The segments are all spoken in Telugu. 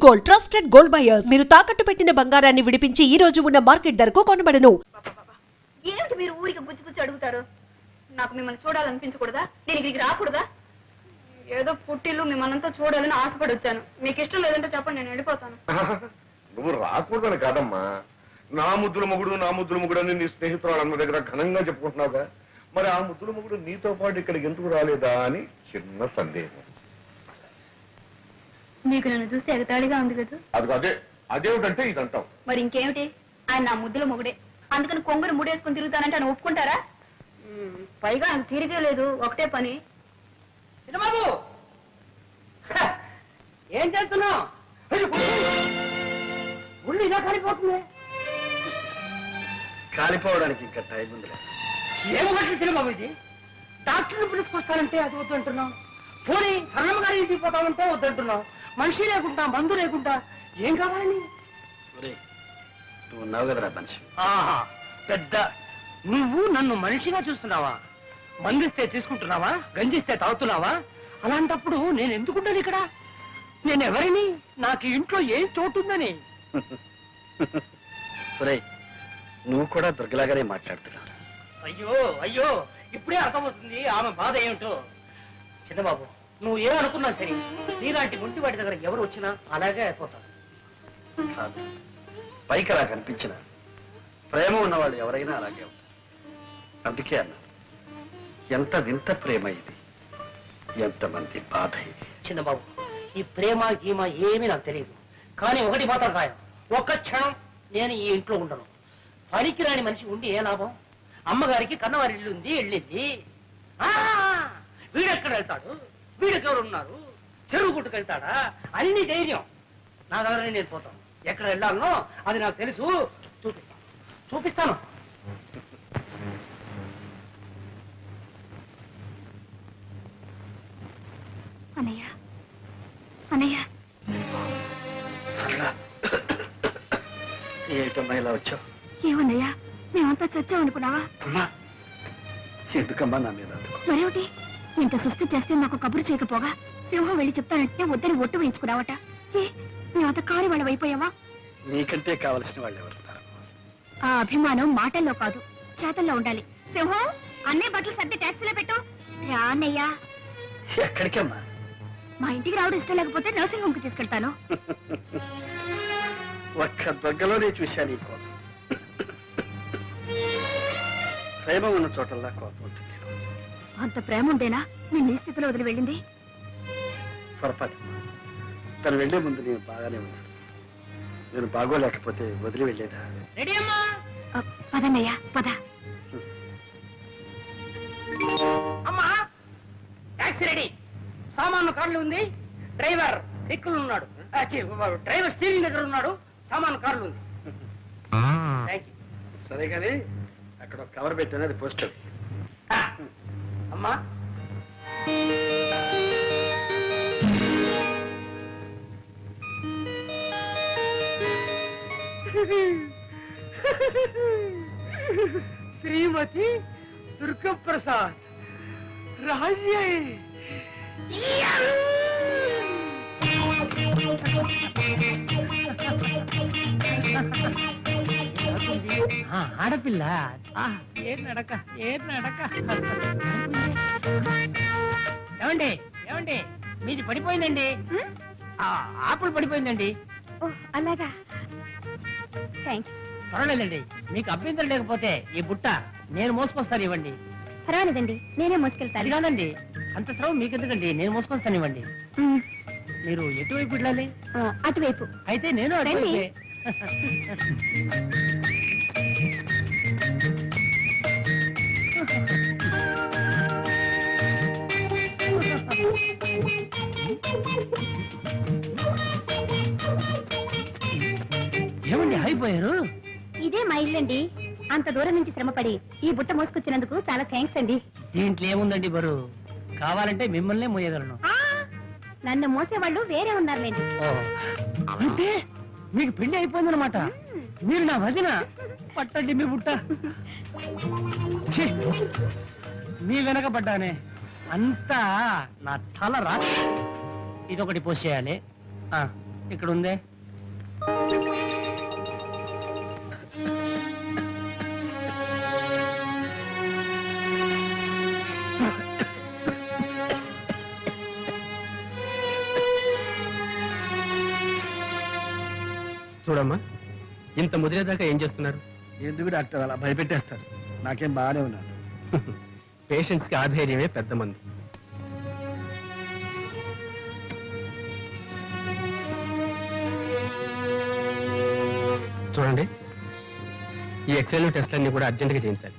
గోల్డ్ ట్రస్టెడ్ గోల్డ్ బయర్స్ మీరు తాకట్టు పెట్టిన బంగారాన్ని విడిపించి ఈ రోజు ఉన్న మార్కెట్ ధరకు కొనబడను. ఏమిటి మీరు ఊరికి గుచ్చి అడుగుతారు? నాకు మిమ్మల్ని చూడాలనిపించకూడదా? నేను ఇక్కడికి రాకూడదా? ఏదో పుట్టిల్లు మిమ్మల్ని చూడాలని ఆశపడి వచ్చాను. మీకు ఇష్టం లేదంటే చెప్పండి, నేను వెళ్ళిపోతాను. నువ్వు రాకూడదని కాదమ్మా, నా ముద్దుల మొగుడు అని నీ స్నేహితురాలు అన్న దగ్గర ఘనంగా చెప్పుకుంటున్నావుగా, మరి ఆ ముద్దుల మొగుడు నీతో పాటు ఇక్కడికి ఎందుకు రాలేదా అని చిన్న సందేహం. మీకు నన్ను చూస్తే ఎగతాళిగా ఉంది కదా? అదే అదేమిటంటే ఇదంటావు. మరి ఇంకేమిటి? ఆయన నా ముద్దుల మొగుడే, అందుకని కొంగురు ముడేసుకుని తిరుగుతానంటే ఆయన ఒప్పుకుంటారా? పైగా నాకు తీరికే లేదు, ఒకటే పని. చిన్నబాబు ఏం చేస్తున్నావు? ఉళ్ళు ఇలా కాలిపోతుంది. కాలిపోవడానికి ఇంకా టైం ఉంది. ఏమన్నట్లు చిన్నబాబు ఇది? డాక్టర్ని పిలుచుకొస్తానంటే అది వద్దంటున్నావు. పోనీ సన్నమ్మ గారి ఇంటికి పోతామంటే వద్దంటున్నావు. మనిషి లేకుండా మందు లేకుండా ఏం కావాలని? నువ్వు ఉన్నావు కదరా మనిషి. ఆహా, పెద్ద నువ్వు నన్ను మనిషిగా చూస్తున్నావా? మందిస్తే తీసుకుంటున్నావా? గంజిస్తే తాగుతున్నావా? అలాంటప్పుడు నేను ఎందుకుంటాను ఇక్కడ? నేను ఎవరిని? నాకు ఇంట్లో ఏం చోటుందని? నువ్వు కూడా దుర్గలాగానే మాట్లాడుతున్నావు. అయ్యో అయ్యో, ఇప్పుడే అర్థమవుతుంది ఆమె బాధ ఏమిటో. చిన్నబాబు, నువ్వు ఏమనుకున్నా సరే, నీలాంటి గుంటి వాటి దగ్గర ఎవరు వచ్చినా అలాగే అయిపోతారు. పైకి అలా కనిపించిన ప్రేమ ఉన్నవాళ్ళు ఎవరైనా అలాగే ఉంటారు. అందుకే అన్నా, ఎంత వింత ప్రేమ ఇది, ఎంతమంది బాధ ఇది. చిన్నబాబు, ఈ ప్రేమ గీమ ఏమీ నాకు తెలియదు. కానీ ఒకటి మాత్రం ఖాయం, ఒక్క క్షణం నేను ఈ ఇంట్లో ఉండను. పనికిరాని మనిషి ఉండి ఏ లాభం? అమ్మగారికి కన్నవారి ఇల్లు ఉంది, వెళ్ళింది. వీడెక్కడ వెళ్తాడు? వీడెవరు ఉన్నారు? చెరువు గుట్టుకెళ్తాడా? అన్ని ధైర్యం నా దగ్గర. నేను పోతాను, ఎక్కడ వెళ్ళాలనో అది నాకు తెలుసు. చూపిస్తాను. అన్నయ్య, అన్నయ్య. ఏమిటమ్మా ఇలా వచ్చావు? ఏమన్నయ్యా, మేమంతా చచ్చాం అనుకున్నావా? అమ్మా, ఎందుకమ్మా నా మీద? మరేమిటి, ఇంత సుస్థి చేస్తే నాకు కబురు చేయకపోగా సింహం వెళ్ళి చెప్తానంటే వద్దని ఒట్టు వేయించుకున్నావట. మేమంత కాని వాళ్ళం అయిపోయావా? నీకంటే కావలసిన వాళ్ళు ఎవరున్నారు? ఆ అభిమానం మాటల్లో కాదు, చేతల్లో ఉండాలి. సింహం, అన్నీ బట్టలు సర్ది ట్యాక్సీలో పెట్టు. రా అన్నయ్యా. ఎక్కడికమ్మా? మా ఇంటికి రావడం ఇష్టం లేకపోతే నర్సింగ్ హోమ్ కి తీసుకెళ్తాను. ఒక్క దగ్గరలోనే చూశాను ఈ కోపం. ప్రేమ ఉన్న చోటల్లా కోపం ఉంటుంది. అంత ప్రేమ ఉంటేనా నేను ఈ స్థితిలో వదిలి వెళ్ళింది? పొరపాటు. తను వెళ్లే ముందు నేను బాగానే ఉన్నాను. నేను బాగోలేకపోతే వదిలి వెళ్ళేదా? పదన్నయ్యా, పద. అమ్మా, టాక్సీ రెడీ, సామాను కార్లు ఉంది, డ్రైవర్ దిక్కులు ఉన్నాడు, డ్రైవర్ స్టీరింగ్ దగ్గర ఉన్నాడు, సామాను కార్లు ఉంది. సరే కానీ అక్కడ ఒక కవర్ పెట్టాను, అది పోస్టర్. అమ్మా, శ్రీమతి దుర్గప్రసాద్ రాజ్యే. ఆడపిల్ల ఏ నడక, ఏ నడక. ఏమండి, ఏమండి, మీది పడిపోయిందండి. ఆపులు పడిపోయిందండి. అలాగా, థ్యాంక్స్. పర్వాలేదండి, మీకు అభ్యంతరం లేకపోతే ఈ బుట్ట నేను మోసుకొస్తాను, ఇవ్వండి. పర్వాలేదండి, నేనే మోసుకెళ్తాను. అది కాదండి, అంత శ్రమ మీకు ఎందుకండి, నేను మోసుకొస్తాను, ఇవ్వండి. మీరు ఎటువైపు వెళ్ళాలి? అటువైపు. అయితే నేను అటువైపే. ఏమండి అయిపోయారు? ఇదే మా ఇల్లండి. అంత దూరం నుంచి శ్రమపడి ఈ బుట్ట మోసుకొచ్చినందుకు చాలా థ్యాంక్స్ అండి. దీంట్లో ఏముందండి బరువు? కావాలంటే మిమ్మల్నే మోయగలను. నన్ను మోసేవాళ్ళు వేరే ఉన్నారులేండి. అంటే మీకు పెళ్లి అయిపోయిందనమాట. మీరు నా వదిన. పట్టండి మీ బుట్ట. మీ వెనకబడ్డానే, అంతా నా తల రా. ఇదొకటి పోసేయాలి. ఇక్కడ ఉందే. చూడమ్మా, ఇంత ముదిరేదాకా ఏం చేస్తున్నారు? ఎందుకు డాక్టర్ అలా భయపెట్టేస్తారు? నాకేం బాగానే ఉన్నాను. పేషెంట్స్ కి ఆధైర్యమే పెద్ద మంది. చూడండి, ఈ ఎక్స్రేలు టెస్ట్లన్నీ కూడా అర్జెంటుగా చేయించాలి.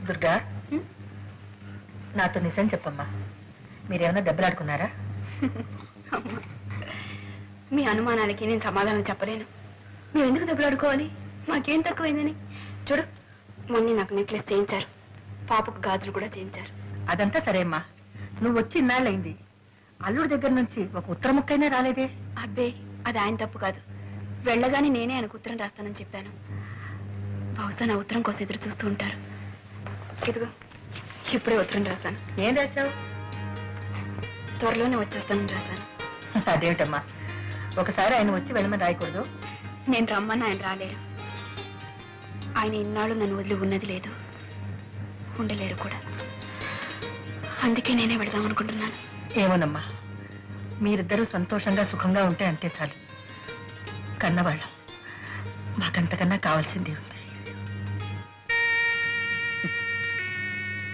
దుర్గా, నాతో నిజం చెప్పమ్మా, మీరేమన్నా దెబ్బలాడుకున్నారా? అమ్మా, మీ అనుమానాలకి నేను సమాధానం చెప్పలేను. మేము ఎందుకు దెబ్బలాడుకోవాలి? మాకేం తక్కువైందని. చూడు, మొన్న నాకు నెక్లెస్ చేయించారు, పాపకు గాజులు కూడా చేయించారు. అదంతా సరే అమ్మా, నువ్వు వచ్చి ఇన్నాళ్ళైంది, అల్లుడి దగ్గర నుంచి ఒక ఉత్తర ముక్కైనా రాలేదే? అబ్బే, అది ఆయన తప్పు కాదు. వెళ్ళగానే నేనే ఆయనకు ఉత్తరం రాస్తానని చెప్పాను. బహుశా నా ఉత్తరం కోసం ఎదురు చూస్తూ ఉంటారు. ఇదిగో, ఇప్పుడే ఉత్తరం రాశాను. ఏం రాశావు? త్వరలోనే వచ్చేస్తానని రాశాను. అదేమిటమ్మా, ఒకసారి ఆయన వచ్చి వెళ్ళమని రాయకూడదు? నేను రమ్మని ఆయన రాలేరు. ఆయన ఇన్నాళ్ళు నన్ను వదిలి ఉన్నది లేదు, ఉండలేరు కూడా. అందుకే నేనే వెళదాం అనుకుంటున్నాను. ఏమోనమ్మా, మీరిద్దరూ సంతోషంగా సుఖంగా ఉంటే అంతే చాలు. కన్నవాళ్ళం, మాకంతకన్నా కావాల్సింది ఉంది.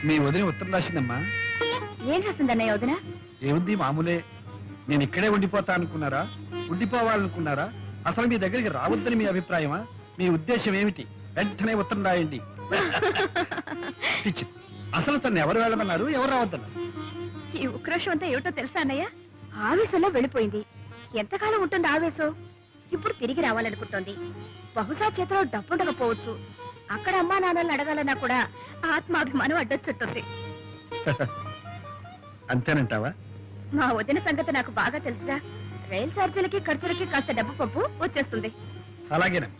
మీ వదిన ఉత్తరం రాసిందమ్మా. ఏం రాసిందన్నయ్య వదిన? ఏముంది, మామూలే. నేను ఇక్కడే ఉండిపోతా అనుకున్నారా? ఉండిపోవాలనుకున్నారా? అసలు మీ దగ్గరికి రావద్దని మీ అభిప్రాయమా? మీ ఉద్దేశం ఏమిటి? వెంటనే ఉత్తరం రాయండి. పిచ్చి. అసలు తను ఎవరు వెళ్ళమన్నారు, ఎవరు రావద్దన్నారు? ఈ ఉక్రోషం అంతా ఏమిటో తెలుసా అన్నయ్య? ఆవేశంలో వెళ్ళిపోయింది. ఎంతకాలం ఉంటుంది ఆవేశం? ఇప్పుడు తిరిగి రావాలనుకుంటోంది. బహుశా చేతిలో డబ్బుండకపోవచ్చు. అక్కడ అమ్మా నాన్నల్ని అడగాలన్నా కూడా ఆత్మాభిమానం అడ్డొచ్చుంటుంది. అంతేనంటావా? మా వదిన సంగతి నాకు బాగా తెలుసుగా. రైలు ఛార్జీలకి ఖర్చులకి కాస్త డబ్బు పప్పు వచ్చేస్తుంది. అలాగేనమ్మా,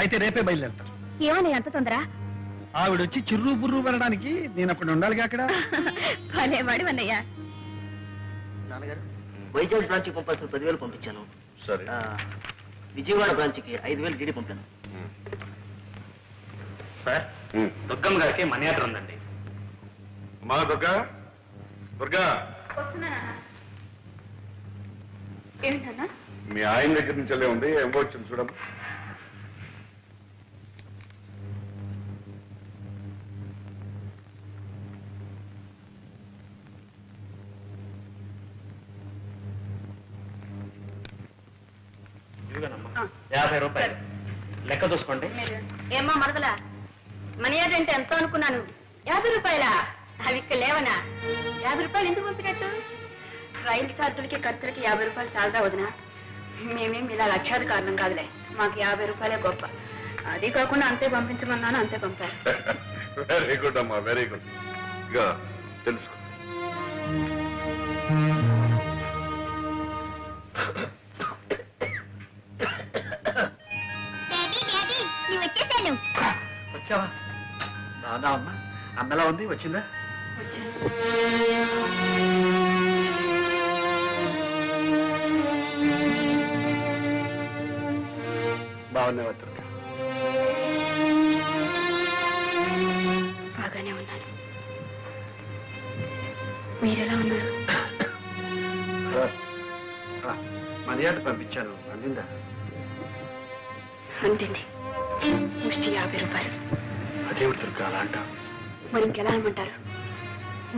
అయితే రేపే బయలుదేరుతాను. ఏమని అంత తొందర? ఆవిడొచ్చి చిర్రు బుర్రు పడడానికి నేను అక్కడ ఉండాలిగా. అక్కడ భలేవాడు అన్నయ్య. నాన్నగారు, వైజాగ్ బ్రాంచ్కి పంపాల్సిన 10,000 పంపించాను. సరే. విజయవాడ బ్రాంచ్కి 5,000 డీడీ పంపాను. సార్, దుర్గమ్మ గారికి మనీ ఆర్డర్ ఉందండి. మా దుర్గా, దుర్గా, ఏంటన్నా? మీ ఆయన దగ్గర నుంచి వెళ్ళే ఉంది. ఏం వచ్చింది చూడమ్మా. ఇదిగోనమ్మా, 50 రూపాయలు లెక్క చూసుకోండి. ఏమ్మా మరదలా, మనీ ఆర్డర్ అంటే ఎంతో అనుకున్నాను. 50 రూపాయలా? అవి ఇక్కడ లేవనా? 50 రూపాయలు ఎందుకు పంపినట్టు? రైలు ఛార్జీలకి ఖర్చులకి 50 రూపాయలు చాలదా వదినా? మేమేం ఇలా లక్షాది కారణం కాదులే. మాకు 50 రూపాయలే గొప్ప. అది కాకుండా అంతే పంపించమన్నాను, అంతే పంపారు. వెరీ గుడ్ అమ్మా, వెరీ గుడ్. ఇక తెలుసుకో. వచ్చావా? దాదా అమ్మా, అన్నలా ఉంది. వచ్చిందా? బాగున్నావా దుర్గా? బాగానే ఉన్నాను. మీరెలా ఉన్నారు? మర్యాద పంపించాను, అందిందా? అంతింది. ముష్టి 50 రూపాయలు. అదేవిడు దుర్గా అలా అంటా? మరి ఇంకెలా అనమంటారు?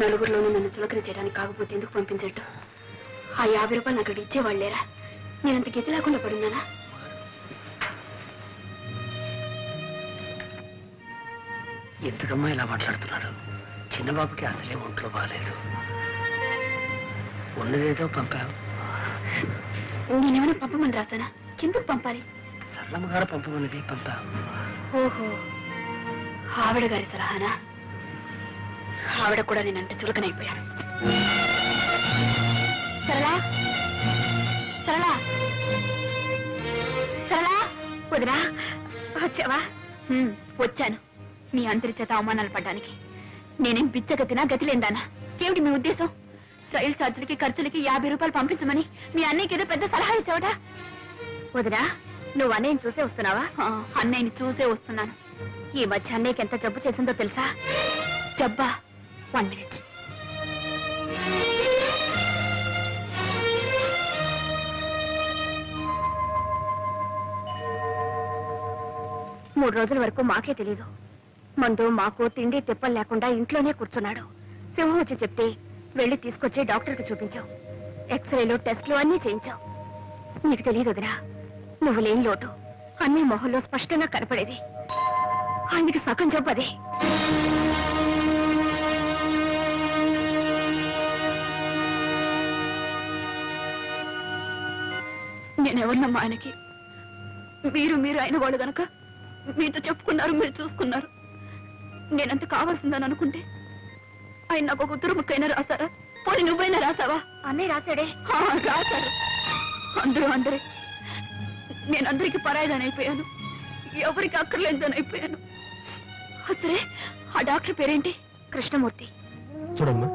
నలుగురిలోనూ నన్ను చులకన చేయడానికి కాకపోతే ఎందుకు పంపించట్టు? ఆ 50 రూపాయలు నాకు అక్కడ ఇచ్చేవాళ్ళేరా? నేనంత గతి లేకుండా పడున్నానా? ఎందుకమ్మా ఇలా మాట్లాడుతున్నారు? చిన్నబాబుకి అసలే ఒంట్లో బాగాలేదు. ఉన్నదేదో పంపావు. నేనేమైనా పంపమని రాసానా? ఎందుకు పంపాలి? సరళమ్మ గారు పంపమన్నది పంపావు. ఓహో, ఆవిడ గారి సలహానా? ఆవిడ కూడా నేనంటే చులకనైపోయాను. సరళా, సరళా, సరళా, వదినా వచ్చావా? వచ్చాను. మీ అందరి చేత అవమానాలు పడ్డానికి. నేనేం బిచ్చగతినా, గతి లేందానా? ఏమిటి మీ ఉద్దేశం? రైలు ఛార్జీలకి ఖర్చులకి 50 రూపాయలు పంపించమని మీ అన్నయ్యకి ఏదో పెద్ద సలహా ఇచ్చావట. వదినా, నువ్వు అన్నయ్యని చూసే వస్తున్నావా? అన్నయ్యని చూసే వస్తున్నాను. ఈ మధ్య అన్నయ్యకి ఎంత జబ్బు చేసిందో తెలుసా? జబ్బా? 1 minute. మూడు రోజుల వరకు మాకే తెలీదు. మందు మాకు తిండి తిప్పలు లేకుండా ఇంట్లోనే కూర్చున్నాడు. సింహం వచ్చి చెప్తే వెళ్ళి తీసుకొచ్చి డాక్టర్కి చూపించావు. ఎక్స్రేలు టెస్ట్లు అన్నీ చేయించావు. నీకు తెలియదు వదినా, నువ్వు లేని లోటు అన్ని మొహంలో స్పష్టంగా కనపడేది. ఆయనకి సగం జబ్బు అదే. నేనెవరినమ్మా ఆయనకి? మీరు అయిన వాళ్ళు గనక మీతో చెప్పుకున్నారు, మీరు చూసుకున్నారు. నేనంత కావాల్సిందని అనుకుంటే ఆయన నాకు ఒక ఉత్తర ముక్కైనా రాశారా? పోనీ నువ్వైనా రాసావా? అన్నీ రాశాడే. రాశాడు. అందరూ నేను అందరికి పరాయిదాని అయిపోయాను, ఎవరికి అక్కర్లేదని అయిపోయాను. అసలే ఆ డాక్టర్ పేరేంటి? కృష్ణమూర్తి. చూడమ్మా,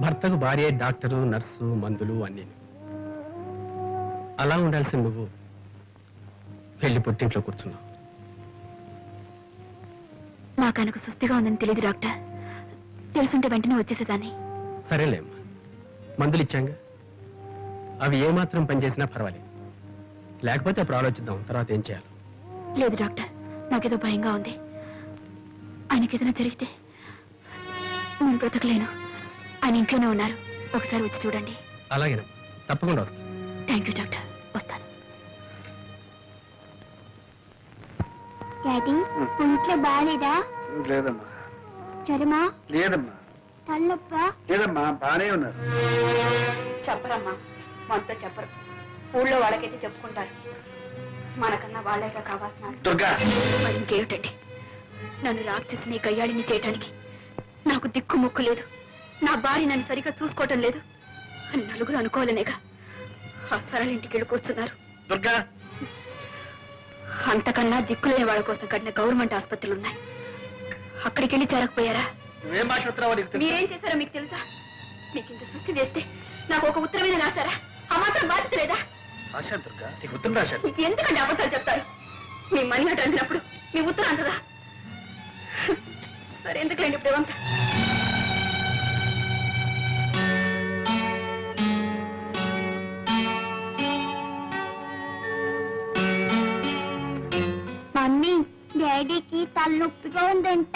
భర్తకు భార్య డాక్టరు, నర్సు, మందులు అన్నీ. అలా ఉండాల్సిన నువ్వు వెళ్ళి పుట్టింట్లో కూర్చున్నావు. నాకు ఆయనకు సుస్థిగా ఉందని తెలియదు డాక్టర్. తెలుసుంటే వెంటనే వచ్చేసేదాన్ని. సరేలేమ్మా, మందులు ఇచ్చాంగా, అవి ఏమాత్రం పనిచేసినా పర్వాలేదు. లేకపోతే అప్పుడు ఆలోచిద్దాం తర్వాత ఏం చేయాలి. లేదు డాక్టర్, నాకేదో భయంగా ఉంది. ఆయనకి ఏదైనా జరిగితే నేను బ్రతకలేను. ఆయన ఇంట్లోనే ఉన్నారు, ఒకసారి వచ్చి చూడండి. అలాగేనమ్మా, తప్పకుండా వస్తాను. థ్యాంక్ యూ డాక్టర్, వస్తాను. డాడీ, ఒంట్లో బాగాలేదా? లేదమ్మా. జ్వరమా? లేదమ్మా. తలనొప్పా? లేదమ్మా, బానే ఉన్నారు. చెప్పరమ్మా, మనతో చెప్పరు. ఊళ్ళో వాళ్ళకైతే చెప్పుకుంటారు. మనకన్నా వాళ్ళేగా కావాల్సిన. దుర్గా, మరి ఇంకేమిటండి, నన్ను రాక్షసిని కయ్యాడిని చేయటానికి నాకు దిక్కు ముక్కు లేదు. నా భార్య నన్ను సరిగ్గా చూసుకోవటం లేదు అని నలుగురు అనుకోవాలనేగా ఆ సరళ ఇంటికి వెళ్ళి కూర్చున్నారు. దుర్గా, అంతకన్నా దిక్కులేని వాళ్ళ కోసం కట్టిన గవర్నమెంట్ ఆసుపత్రులు ఉన్నాయి. అక్కడికి వెళ్ళి చేరకపోయారా? నువ్వేం మాట్లాడుతున్నావో నీకు తెలుసా? మీరేం చేశారో మీకు తెలుసా? మీకు ఇంత సృష్టి చేస్తే నాకు ఒక ఉత్తరమైన రాశారా? ఆ మాత్రం బాధ్యత లేదా? రాశాను దుర్గా, నీకు ఉత్తరం రాశాను. మీకు ఎందుకంటే అబద్ధాలు చెప్తారు? మీ మనీ అటు అందినప్పుడు మీ ఉత్తరం అంతదా? సరే, ఎందుకులేండి ఇప్పుడు ఇవంతా. మమ్మీ, డాడీకి తలనొప్పిగా ఉందంట.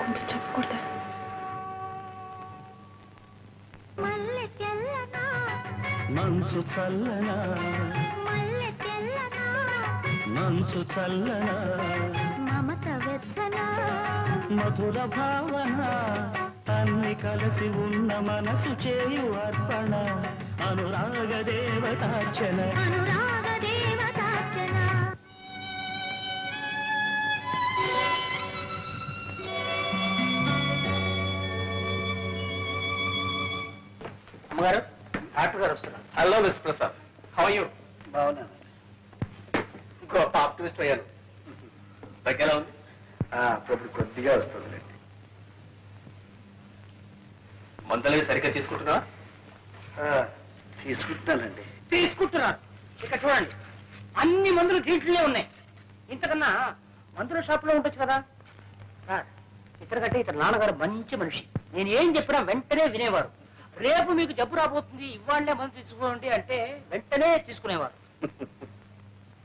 కొంచెం చెప్పకూడదా? మల్లె తెల్లనా, మంచు చల్లనా, మల్లె తెల్లనా, మంచు చల్లనా, మమత వెచ్చనా, మధుర భావన, అన్ని కలిసి ఉన్న మనసు చేయు అర్పణ, అనురాగ దేవతార్చన. అనురాగ దేవతార్చన. అమ్మగారు, డాక్టర్ గారు వస్తున్నారు. Hello miss Prasad, how are you? బాగున్నాను. ఇంకో ఆప్టిమిస్ట్ అయ్యాను. దగ్గర ఉంది. అప్పుడు కొద్దిగా వస్తుంది. మందులు సరిగ్గా తీసుకుంటున్నా? తీసుకుంటానండి. తీసుకుంటున్నారు. ఇక చూడండి, అన్ని మందులు దీంట్లోనే ఉన్నాయి. ఇంతకన్నా మందుల షాప్ లో ఉండొచ్చు కదా సార్. ఇతరకంటే ఇతర నాన్నగారు మంచి మనిషి. నేను ఏం చెప్పినా వెంటనే వినేవారు. రేపు మీకు జబ్బు రాబోతుంది, ఇవాళ్లే మందు తీసుకోండి అంటే వెంటనే తీసుకునేవారు.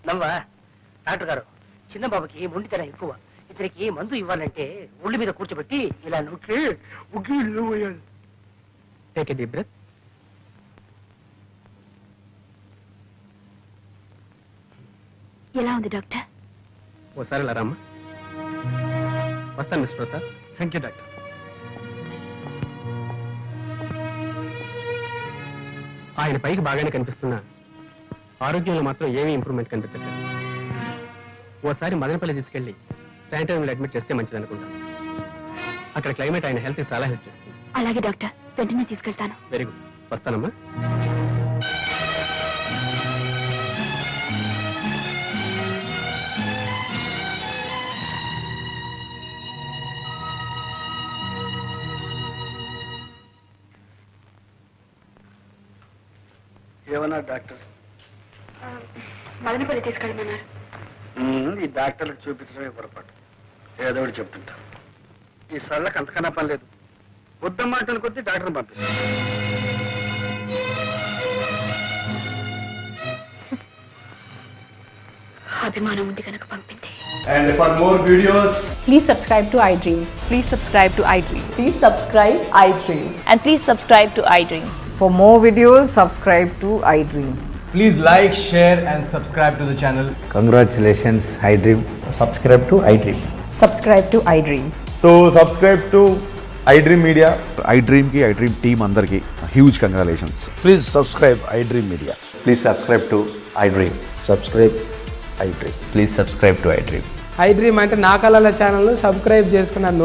నవ్వా డాక్టర్ గారు, చిన్న బాబుకి మొండితనం ఎక్కువ. ఇతనికి మందు ఇవ్వాలంటే ఒళ్ళు మీద కూర్చోబెట్టి ఇలా నొక్కి పోయాలి. Take a deep breath. ఎలా ఉంది డాక్టర్? ఓసారి ఇలా రామ్మా. వస్తాను miss Prasad. Thank you doctor. ఆయన పైకి బాగానే కనిపిస్తున్నా ఆరోగ్యంలో మాత్రం ఏమీ ఇంప్రూవ్మెంట్ కనిపించట్లేదు. ఓసారి మదనపల్లి తీసుకెళ్లి శానిటోరియంలో అడ్మిట్ చేస్తే మంచిది అనుకుంటాను. అక్కడ క్లైమేట్ ఆయన హెల్త్ చాలా హెల్ప్ చేస్తుంది. అలాగే డాక్టర్, వెంటనే తీసుకెళ్తాను. వెరీ గుడ్, వస్తానమ్మా. ఏమన్నా డాక్టర్? మదనపల్లి తీసుకెళ్ళమన్నారు. ఈ డాక్టర్లకు చూపించడమే పొరపాటు. ఏదో ఒకటి చెప్తుంటా. ఈ సళ్ళకి అంతకన్నా పని లేదు. బుద్ధమాటను కొద్దీ డాక్టర్ని పంపిస్తాను. అభిమానం ఉంది కనుక పంపింది. And for more videos, Please subscribe to iDream. Please subscribe to iDream. Please subscribe iDream. And please subscribe to iDream. For more videos, subscribe to iDream. please like, share and subscribe to the channel. Congratulations, iDream. Subscribe to iDream. Subscribe to iDream. So subscribe to iDream Media. iDream ki iDream team andarki huge congratulations. Please subscribe iDream Media. Please subscribe to iDream. Subscribe iDream. Please subscribe to iDream. iDream అంటే నా కళల ఛానల్ సబ్స్క్రైబ్ చేసుకున్నాను.